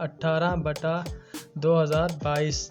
18/2022۔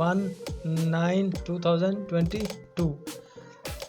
1/9/2022۔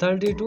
30 to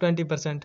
20%۔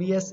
BS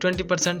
20%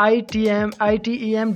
ITEM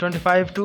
25 to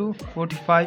to 45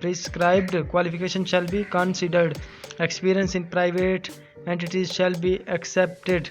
prescribed qualification shall be considered. Experience in private entities shall be accepted.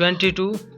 20 to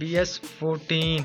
BS14.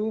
to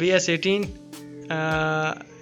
BS18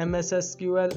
MS SQL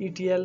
ETL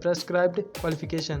prescribed qualification.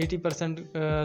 80%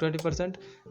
20%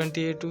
28 to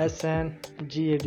SNGAD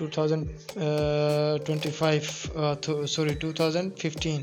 2015،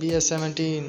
BS17،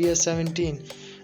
BS17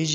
DG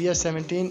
BS17،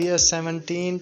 BS17،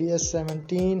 BS17